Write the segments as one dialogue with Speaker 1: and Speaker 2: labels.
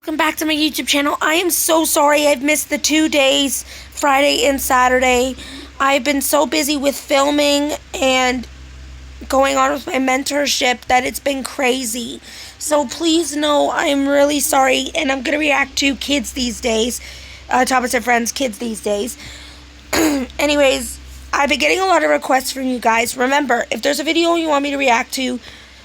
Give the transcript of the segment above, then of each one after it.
Speaker 1: Welcome back to my YouTube channel. I am so sorry I've missed the 2 days, Friday and Saturday. I've been so busy with filming and going on with my mentorship that it's been crazy. So please know I'm really sorry, and I'm going to react to kids these days. Thomas and Friends kids these days. Anyways, I've been getting a lot of requests from you guys. Remember, if there's a video you want me to react to,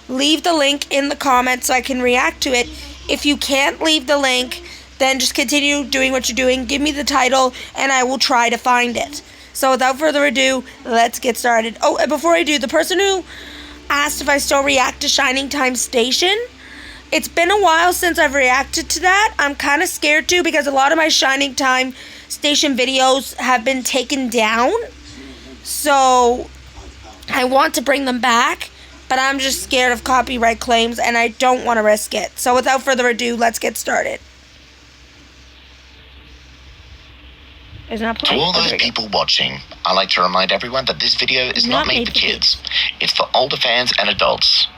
Speaker 1: leave the link in the comments so I can react to it. If you can't leave the link, then just continue doing what you're doing. Give me the title, and I will try to find it. So without further ado, let's get started. Oh, and before I do, the person who asked if I still react to Shining Time Station, it's been a while since I've reacted to that. I'm kind of scared to because a lot of my Shining Time Station videos have been taken down. So I want to bring them back, but I'm just scared of copyright claims, and I don't want to risk it. So without further ado, let's get started.
Speaker 2: To all those people watching, I'd like to remind everyone that this video is not made for kids. It's for older fans and adults.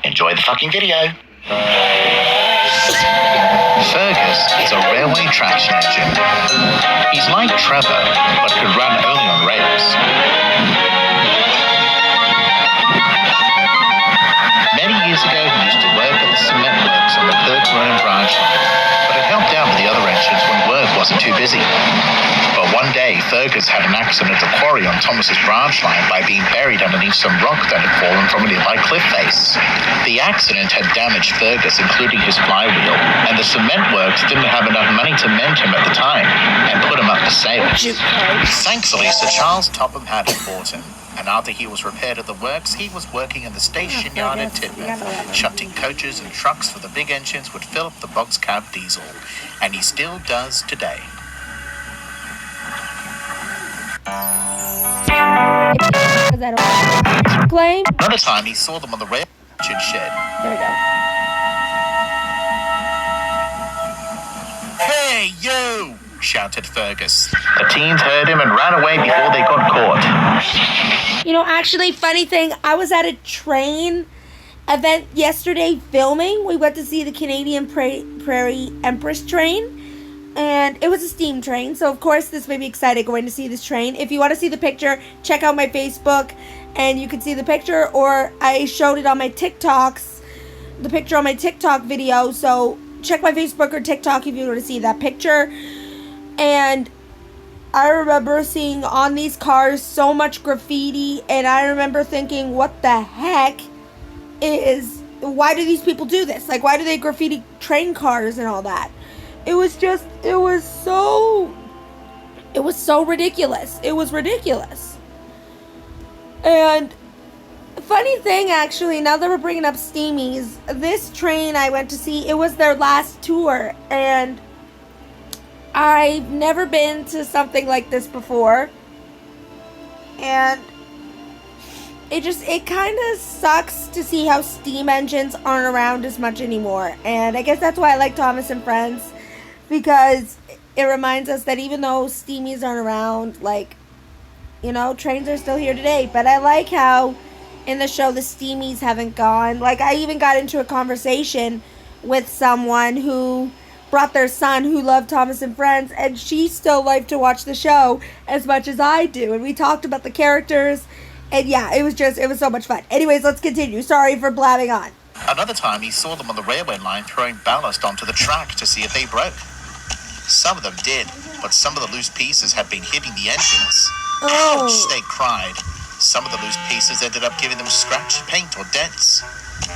Speaker 2: Enjoy the fucking video. Fergus is a railway traction engine. He's like Trevor, but could run only on rails. Many years ago, he used to work at the cement works on the Kirk Road branch line, but had helped out with the other engines when work wasn't too busy. But one day, Fergus had an accident at the quarry on Thomas's branch line by being buried underneath some rock that had fallen from a nearby cliff face. The accident had damaged Fergus, including his flywheel, and the cement works didn't have enough money to mend him at the time and put him up for sale. Thankfully, Sir Charles Topham had bought him. And after he was repaired at the works, he was working in the station yard in Tidmouth, shunting coaches and trucks for the big engines would fill up the box cab diesel. And he still does today.
Speaker 1: Claim.
Speaker 2: Another time he saw them on the rail engine shed.
Speaker 1: There we go.
Speaker 2: Hey, you! Shouted Fergus. The teens heard him and ran away before they got caught.
Speaker 1: You know, actually, funny thing, I was at a train event yesterday filming. We went to see the Canadian Prairie Empress train, and it was a steam train. So, of course, this made me excited going to see this train. If you want to see the picture, check out my Facebook, and you can see the picture, or I showed it on my TikToks, the picture on my TikTok video. So, check my Facebook or TikTok if you want to see that picture. And I remember seeing on these cars so much graffiti, and I remember thinking, what the heck why do these people do this? Like, why do they graffiti train cars and all that? It was so ridiculous. It was ridiculous. And funny thing, actually, now that we're bringing up Steamies, this train I went to see, it was their last tour, and I've never been to something like this before, and it kind of sucks to see how steam engines aren't around as much anymore. And I guess that's why I like Thomas and Friends, because it reminds us that even though steamies aren't around, like, you know, trains are still here today. But I like how in the show the steamies haven't gone. Like, I even got into a conversation with someone who brought their son who loved Thomas and Friends, and she still liked to watch the show as much as I do. And we talked about the characters, and yeah, it was so much fun. Anyways, let's continue. Sorry for blabbing on.
Speaker 2: Another time he saw them on the railway line throwing ballast onto the track to see if they broke. Some of them did, but some of the loose pieces had been hitting the engines.
Speaker 1: Oh.
Speaker 2: Ouch, they cried. Some of the loose pieces ended up giving them scratch, paint, or dents.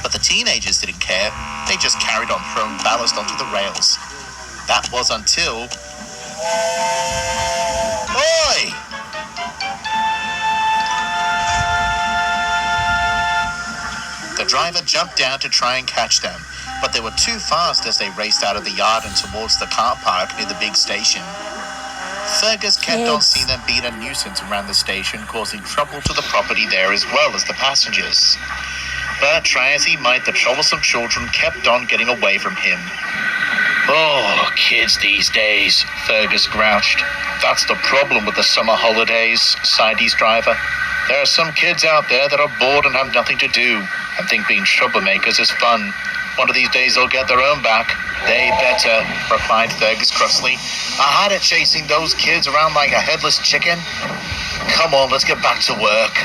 Speaker 2: But the teenagers didn't care. They just carried on throwing ballast onto the rails. That was until... Oi! The driver jumped down to try and catch them, but they were too fast as they raced out of the yard and towards the car park near the big station. Fergus kept on seeing them being a nuisance around the station, causing trouble to the property there as well as the passengers. But try as he might, the troublesome children kept on getting away from him. Oh, kids these days, Fergus grouched. That's the problem with the summer holidays, sighed his driver. There are some kids out there that are bored and have nothing to do, and think being troublemakers is fun. One of these days they'll get their own back. They better, replied Fergus crossly. I had it chasing those kids around like a headless chicken. Come on, let's get back to work.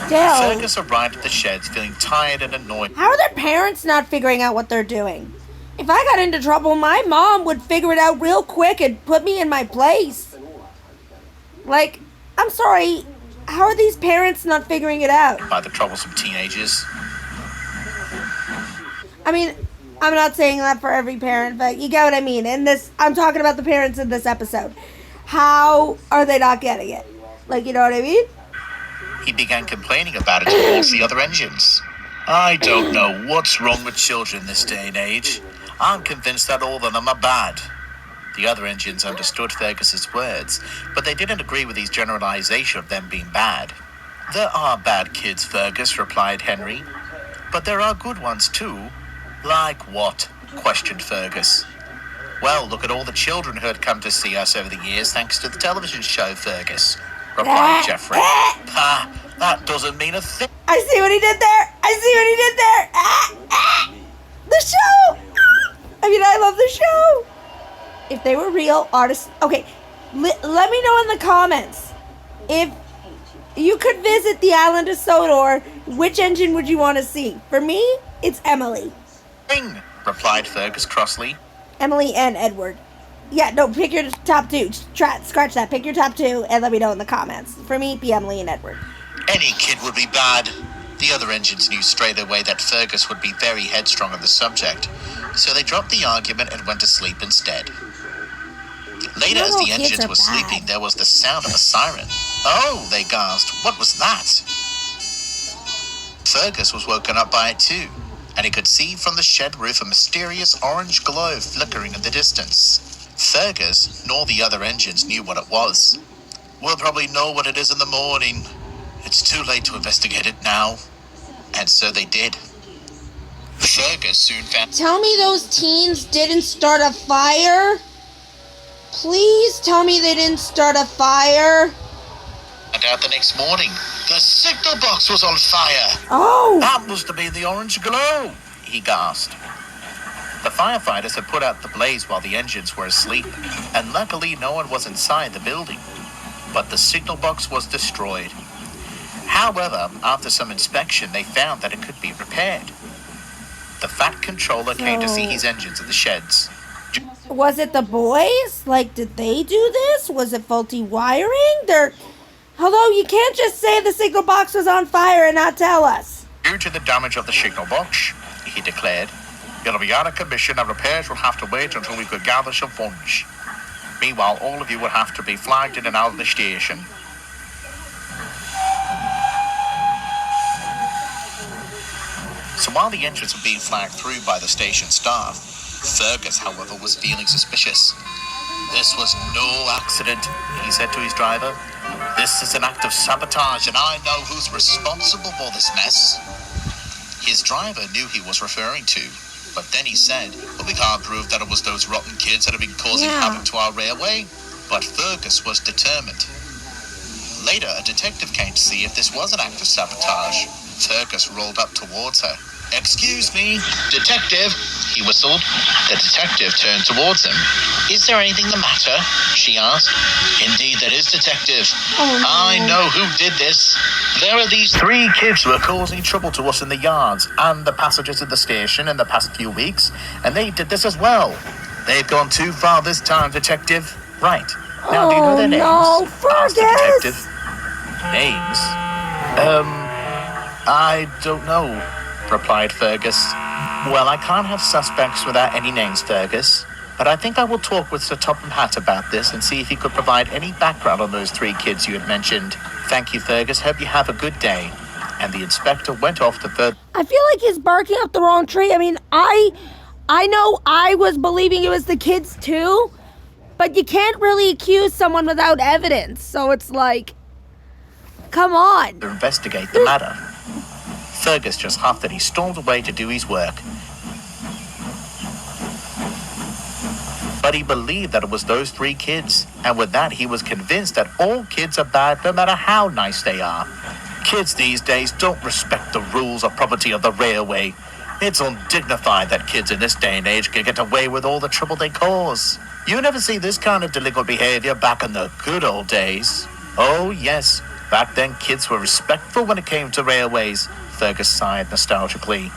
Speaker 1: Still,
Speaker 2: Fergus arrived at the sheds feeling tired and annoyed.
Speaker 1: how are their parents not figuring out what they're doing? If I got into trouble, my mom would figure it out real quick and put me in my place. Like, I'm sorry, how are these parents not figuring it out?
Speaker 2: By the troublesome teenagers.
Speaker 1: I mean, I'm not saying that for every parent, but you get what I mean. I'm talking about the parents in this episode. How are they not getting it? Like, you know what I mean?
Speaker 2: He began complaining about it towards the other engines. I don't know what's wrong with children this day and age. I'm convinced that all of them are bad. The other engines understood Fergus's words, but they didn't agree with his generalization of them being bad. There are bad kids, Fergus, replied Henry. But there are good ones too. Like what? Questioned Fergus. Well, look at all the children who had come to see us over the years thanks to the television show, Fergus, replied Jeffrey. Ha! That doesn't mean a thing.
Speaker 1: I see what he did there. The show. I mean, I love the show. If they were real artists. Okay, let me know in the comments. If you could visit the island of Sodor, which engine would you want to see? For me, it's Emily.
Speaker 2: Thing, replied Fergus crossly.
Speaker 1: Emily and Edward. Yeah, no, pick your top two. Scratch that. Pick your top two and let me know in the comments. For me, be Emily and Edward.
Speaker 2: Any kid would be bad. The other engines knew straight away that Fergus would be very headstrong on the subject, so they dropped the argument and went to sleep instead. Later, as the engines were sleeping, there was the sound of a siren. Oh, they gasped. What was that? Fergus was woken up by it too, and he could see from the shed roof a mysterious orange glow flickering in the distance. Fergus, nor the other engines knew what it was. We'll probably know what it is in the morning. It's too late to investigate it now. And so they did. Fergus soon found...
Speaker 1: Tell me those teens didn't start a fire? Please tell me they didn't start a fire.
Speaker 2: And out the next morning, the signal box was on fire.
Speaker 1: Oh!
Speaker 2: That must have been the orange glow, he gasped. The firefighters had put out the blaze while the engines were asleep, and luckily no one was inside the building. But the signal box was destroyed. However, after some inspection, they found that it could be repaired. The Fat Controller came to see his engines in the sheds.
Speaker 1: Was it the boys? Like, did they do this? Was it faulty wiring? Although you can't just say the signal box was on fire and not tell us.
Speaker 2: Due to the damage of the signal box, he declared, it'll be out of commission and repairs will have to wait until we could gather some funds. Meanwhile, all of you will have to be flagged in and out of the station. So while the engines were being flagged through by the station staff, Fergus, however, was feeling suspicious. This was no accident, he said to his driver. This is an act of sabotage, and I know who's responsible for this mess. His driver knew he was referring to, but then he said, well, we can't prove that it was those rotten kids that have been causing havoc to our railway. But Fergus was determined. Later, a detective came to see if this was an act of sabotage. Fergus rolled up towards her. Excuse me, detective, he whistled. The detective turned towards him. Is there anything the matter? She asked. Indeed, there is, detective.
Speaker 1: Oh, no.
Speaker 2: I know who did this. There are these 3 kids who are causing trouble to us in the yards and the passengers at the station in the past few weeks, and they did this as well. They've gone too far this time, detective. Right. Now, do you know their names?
Speaker 1: No, Fergus!
Speaker 2: Asked the detective. Names? I don't know, replied Fergus. Well, I can't have suspects without any names, Fergus. But I think I will talk with Sir Topham Hatt about this and see if he could provide any background on those 3 kids you had mentioned. Thank you, Fergus. Hope you have a good day. And the inspector went off to further...
Speaker 1: I feel like he's barking up the wrong tree. I mean, I know I was believing it was the kids too, but you can't really accuse someone without evidence. So it's like, come on.
Speaker 2: to investigate the matter. Fergus just huffed and he stormed away to do his work. But he believed that it was those 3 kids, and with that he was convinced that all kids are bad no matter how nice they are. Kids these days don't respect the rules or property of the railway, It's undignified that kids in this day and age can get away with all the trouble they cause. You never see this kind of delinquent behavior back in the good old days. Oh, yes. Back then, kids were respectful when it came to railways, Fergus sighed nostalgically.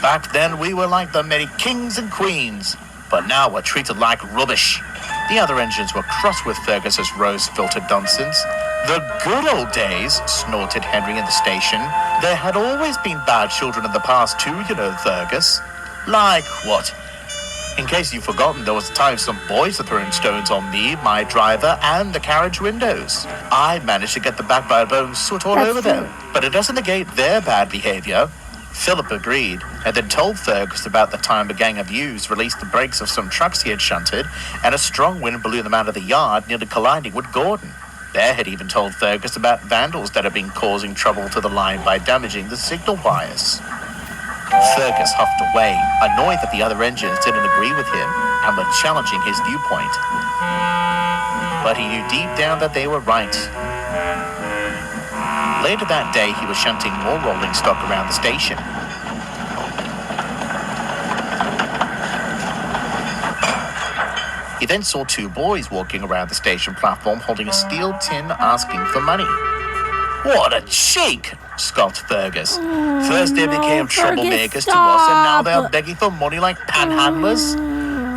Speaker 2: Back then, we were like the merry kings and queens, but now we're treated like rubbish. The other engines were cross with Fergus's rose-filtered nonsense. The good old days, snorted Henry in the station. There had always been bad children in the past too, you know, Fergus. Like what? In case you've forgotten, there was a time some boys were throwing stones on me, my driver, and the carriage windows. I managed to get the back by bone soot all over them, but it doesn't negate their bad behavior. Philip agreed, and then told Fergus about the time a gang of youths released the brakes of some trucks he had shunted, and a strong wind blew them out of the yard, nearly colliding with Gordon. Bear had even told Fergus about vandals that had been causing trouble to the line by damaging the signal wires. Fergus huffed away, annoyed that the other engines didn't agree with him and were challenging his viewpoint. But he knew deep down that they were right. Later that day, he was shunting more rolling stock around the station. He then saw two boys walking around the station platform holding a steel tin asking for money. What a cheek, scoffed Fergus. First they became troublemakers to us, and now they're begging for money like panhandlers.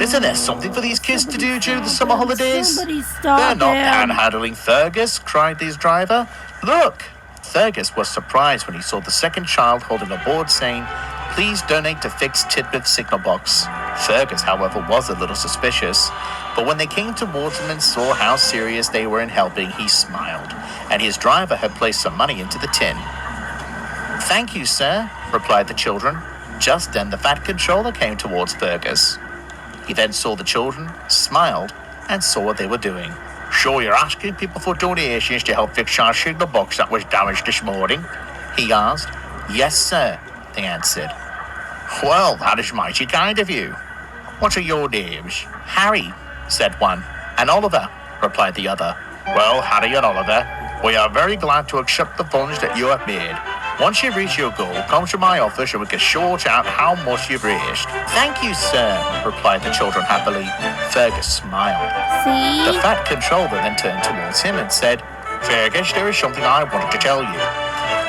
Speaker 2: Isn't there something for these kids to do during the summer holidays? They're not panhandling, Fergus, cried his driver. Look! Fergus was surprised when he saw the second child holding a board saying, "Please donate to fix Tidmouth signal box." Fergus, however, was a little suspicious, but when they came towards him and saw how serious they were in helping, he smiled, and his driver had placed some money into the tin. "Thank you, sir," replied the children. Just then the Fat Controller came towards Fergus. He then saw the children, smiled, and saw what they were doing. "So you're asking people for donations to help fix our signal box that was damaged this morning?" he asked. "Yes, sir," they answered. "Well, that is mighty kind of you. What are your names?" "Harry," said one. "And Oliver," replied the other. "Well, Harry and Oliver, we are very glad to accept the funds that you have made. Once you reach your goal, come to my office and we can sort out how much you've raised." "Thank you, sir," replied the children happily. Fergus smiled.
Speaker 1: See?
Speaker 2: The Fat Controller then turned towards him and said, "Fergus, there is something I wanted to tell you.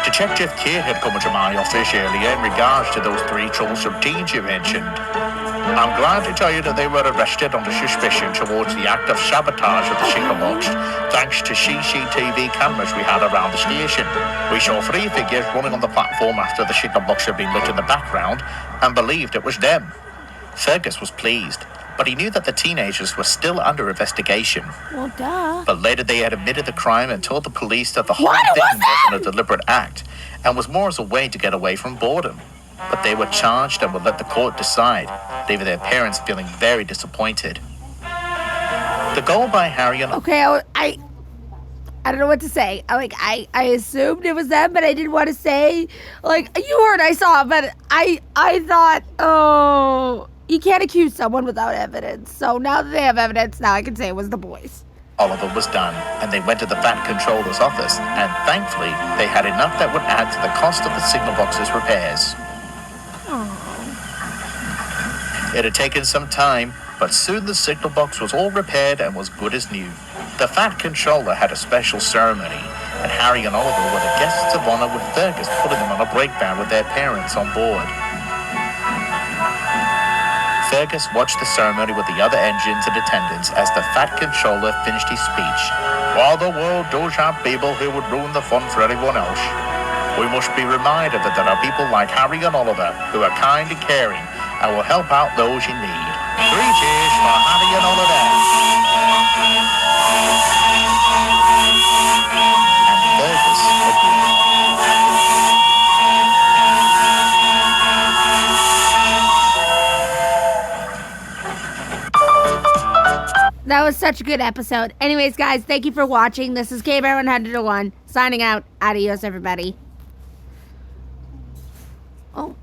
Speaker 2: Detective Kidd had come into my office earlier in regards to those three troublesome teens you mentioned. I'm glad to tell you that they were arrested under suspicion towards the act of sabotage of the signal box, thanks to CCTV cameras we had around the station. We saw three figures running on the platform after the signal box had been lit in the background and believed it was them." Fergus was pleased, but he knew that the teenagers were still under investigation.
Speaker 1: Well, duh.
Speaker 2: But later they had admitted the crime and told the police that the whole
Speaker 1: What
Speaker 2: thing
Speaker 1: was that?
Speaker 2: wasn't a deliberate act and was more as a way to get away from boredom. But they were charged and would let the court decide, leaving their parents feeling very disappointed. The goal by Harry and...
Speaker 1: Okay, I don't know what to say. I assumed it was them, but I didn't want to say, like, you heard I saw it, but I thought, oh, you can't accuse someone without evidence. So now that they have evidence, now I can say it was the boys.
Speaker 2: Oliver was done, and they went to the Fat Controller's office, and thankfully, they had enough that would add to the cost of the signal box's repairs. It had taken some time, but soon the signal box was all repaired and was good as new. The Fat Controller had a special ceremony, and Harry and Oliver were the guests of honor with Fergus putting them on a breakdown with their parents on board. Fergus watched the ceremony with the other engines in attendance as the Fat Controller finished his speech. "While the world does have people who would ruin the fun for everyone else, we must be reminded that there are people like Harry and Oliver who are kind and caring and will help out those in need. 3 cheers for Harry and Oliver." And Fergus agreed.
Speaker 1: That was such a good episode. Anyways, guys, thank you for watching. This is K-Bear101 signing out. Adios, everybody. Oh.